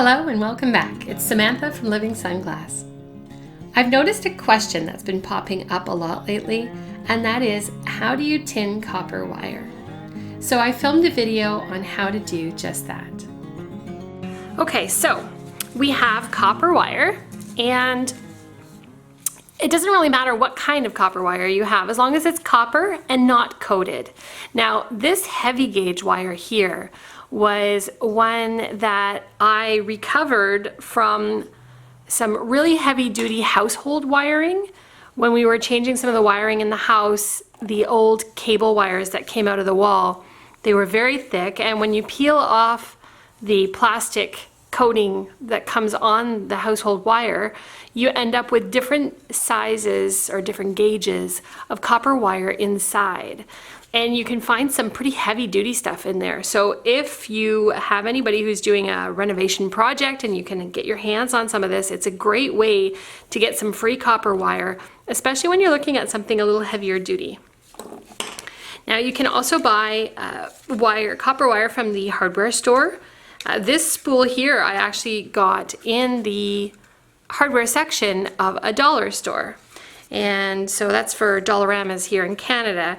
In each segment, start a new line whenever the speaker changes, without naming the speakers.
Hello and welcome back. It's Samantha from Living Sunglass. I've noticed a question that's been popping up a lot lately, and that is, how do you tin copper wire? So I filmed a video on how to do just that. Okay, so we have copper wire, and it doesn't really matter what kind of copper wire you have, as long as it's copper and not coated. Now, this heavy gauge wire here was one that I recovered from some really heavy duty household wiring. When we were changing some of the wiring in the house, the old cable wires that came out of the wall, they were very thick, and when you peel off the plastic coating that comes on the household wire, you end up with different sizes or different gauges of copper wire inside. And you can find some pretty heavy duty stuff in there. So if you have anybody who's doing a renovation project and you can get your hands on some of this, it's a great way to get some free copper wire, especially when you're looking at something a little heavier duty. Now you can also buy copper wire from the hardware store. This spool here I actually got in the hardware section of a dollar store. And so that's for Dollaramas here in Canada.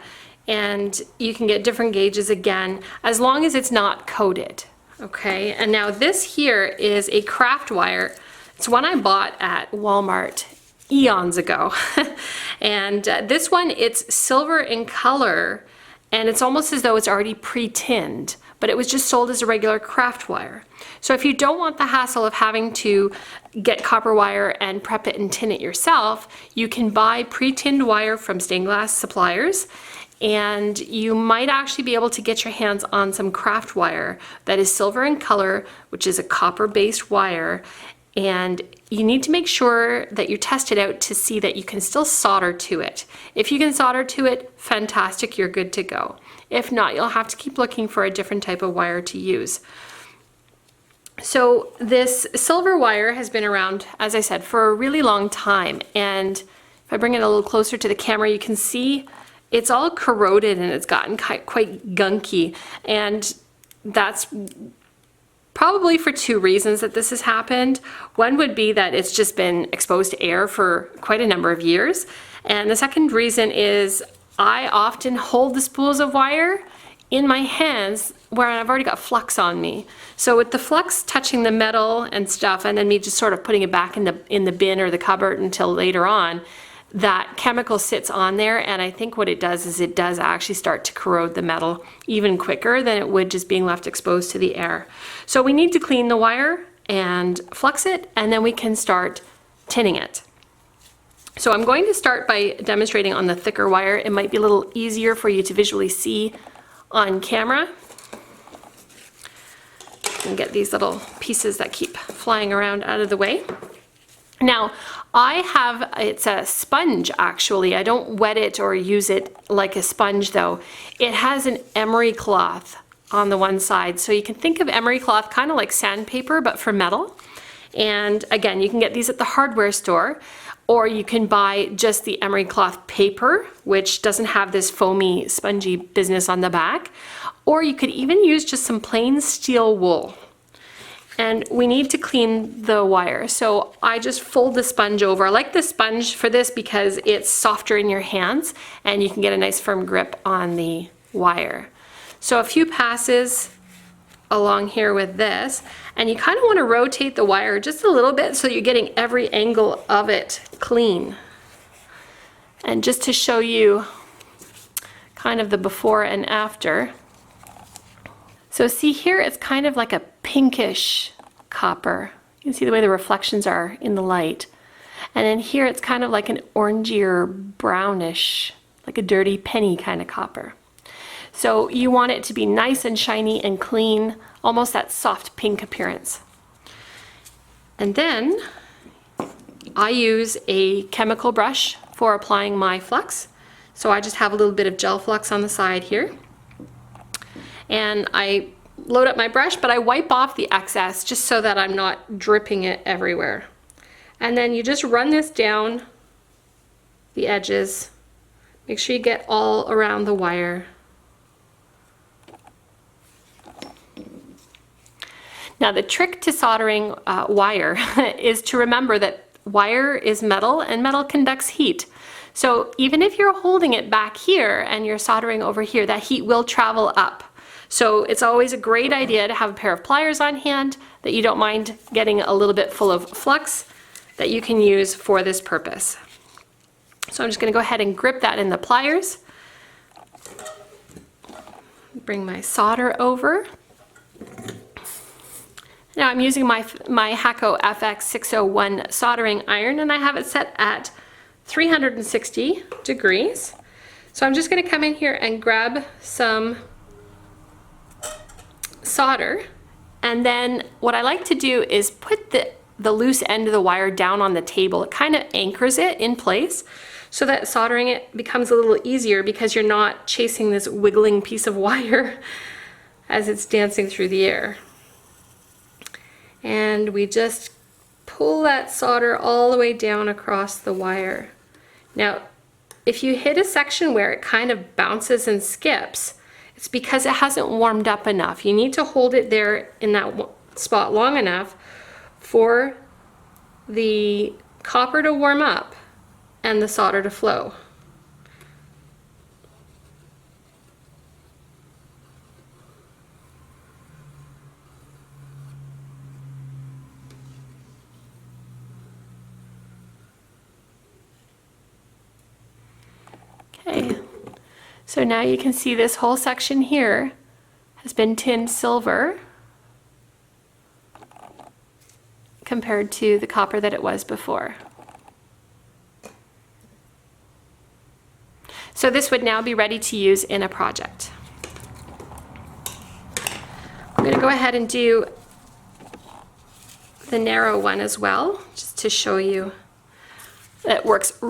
And you can get different gauges again, as long as it's not coated, okay? And now this here is a craft wire. It's one I bought at Walmart eons ago. And this one, it's silver in color, and it's almost as though it's already pre-tinned, but it was just sold as a regular craft wire. So if you don't want the hassle of having to get copper wire and prep it and tin it yourself, you can buy pre-tinned wire from stained glass suppliers, and you might actually be able to get your hands on some craft wire that is silver in color, which is a copper-based wire, and you need to make sure that you test it out to see that you can still solder to it. If you can solder to it, fantastic, you're good to go. If not, you'll have to keep looking for a different type of wire to use. So this silver wire has been around, as I said, for a really long time, and if I bring it a little closer to the camera, you can see it's all corroded and it's gotten quite gunky, and that's probably for two reasons that this has happened. One would be that it's just been exposed to air for quite a number of years, and the second reason is I often hold the spools of wire in my hands where I've already got flux on me. So with the flux touching the metal and stuff, and then me just sort of putting it back in the bin or the cupboard until later on, that chemical sits on there, and I think what it does is it does actually start to corrode the metal even quicker than it would just being left exposed to the air. So we need to clean the wire and flux it, and then we can start tinning it. So I'm going to start by demonstrating on the thicker wire. It might be a little easier for you to visually see on camera. And get these little pieces that keep flying around out of the way. Now, it's a sponge actually. I don't wet it or use it like a sponge though. It has an emery cloth on the one side. So you can think of emery cloth kind of like sandpaper, but for metal. And again, you can get these at the hardware store, or you can buy just the emery cloth paper, which doesn't have this foamy, spongy business on the back. Or you could even use just some plain steel wool. And we need to clean the wire. So I just fold the sponge over. I like the sponge for this because it's softer in your hands and you can get a nice firm grip on the wire. So a few passes along here with this, and you kind of want to rotate the wire just a little bit so you're getting every angle of it clean. And just to show you kind of the before and after. So see here, it's kind of like a pinkish copper. You can see the way the reflections are in the light. And then here it's kind of like an orangey or brownish, like a dirty penny kind of copper. So you want it to be nice and shiny and clean, almost that soft pink appearance. And then I use a chemical brush for applying my flux. So I just have a little bit of gel flux on the side here. And I load up my brush, but I wipe off the excess just so that I'm not dripping it everywhere. And then you just run this down the edges. Make sure you get all around the wire. Now the trick to soldering wire is to remember that wire is metal and metal conducts heat. So even if you're holding it back here and you're soldering over here, that heat will travel up. So it's always a great idea to have a pair of pliers on hand that you don't mind getting a little bit full of flux that you can use for this purpose. So I'm just going to go ahead and grip that in the pliers. Bring my solder over. Now I'm using my Hakko FX601 soldering iron, and I have it set at 360 degrees. So I'm just going to come in here and grab some solder, and then what I like to do is put the loose end of the wire down on the table. It kind of anchors it in place so that soldering it becomes a little easier because you're not chasing this wiggling piece of wire as it's dancing through the air. And we just pull that solder all the way down across the wire. Now, if you hit a section where it kind of bounces and skips, it's because it hasn't warmed up enough. You need to hold it there in that spot long enough for the copper to warm up and the solder to flow. Okay, so now you can see this whole section here has been tinned silver compared to the copper that it was before. So this would now be ready to use in a project. I'm going to go ahead and do the narrow one as well, just to show you that it works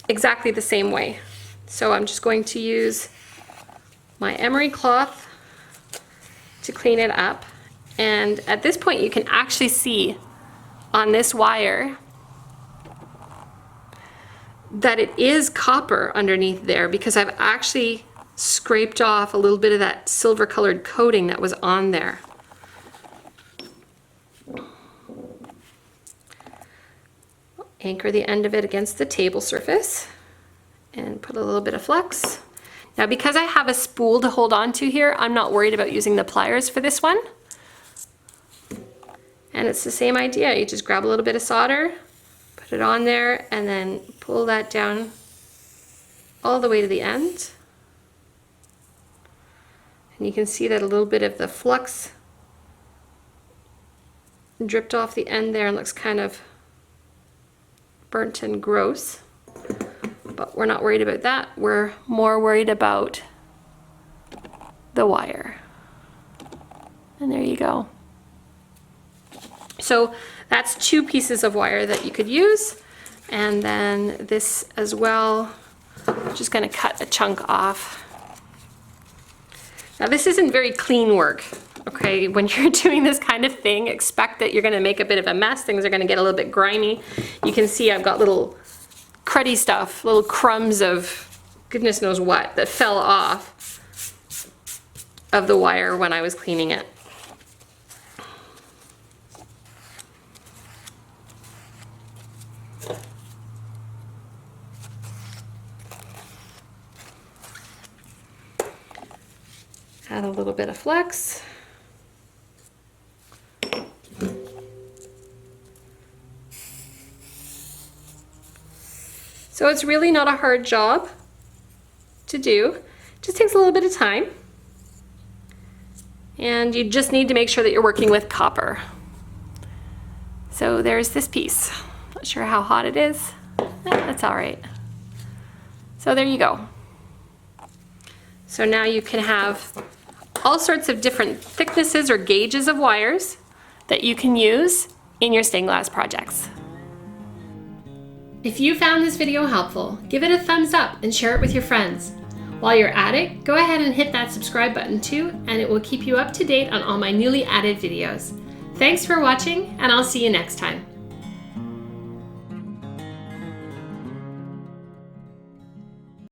exactly the same way. So I'm just going to use my emery cloth to clean it up. And at this point you can actually see on this wire that it is copper underneath there because I've actually scraped off a little bit of that silver colored coating that was on there. Anchor the end of it against the table surface and put a little bit of flux. Now because I have a spool to hold on to here, I'm not worried about using the pliers for this one. And it's the same idea. You just grab a little bit of solder, put it on there, and then pull that down all the way to the end. And you can see that a little bit of the flux dripped off the end there and looks kind of burnt and gross. But we're not worried about that. We're more worried about the wire. And there you go. So that's 2 pieces of wire that you could use. And then this as well. I'm just going to cut a chunk off. Now this isn't very clean work. Okay, when you're doing this kind of thing, expect that you're going to make a bit of a mess. Things are going to get a little bit grimy. You can see I've got little cruddy stuff, little crumbs of goodness knows what that fell off of the wire when I was cleaning it. Add a little bit of flux. So it's really not a hard job to do. It just takes a little bit of time. And you just need to make sure that you're working with copper. So there's this piece. Not sure how hot it is. That's all right. So there you go. So now you can have all sorts of different thicknesses or gauges of wires that you can use in your stained glass projects. If you found this video helpful, give it a thumbs up and share it with your friends. While you're at it, go ahead and hit that subscribe button too, and it will keep you up to date on all my newly added videos. Thanks for watching, and I'll see you next time.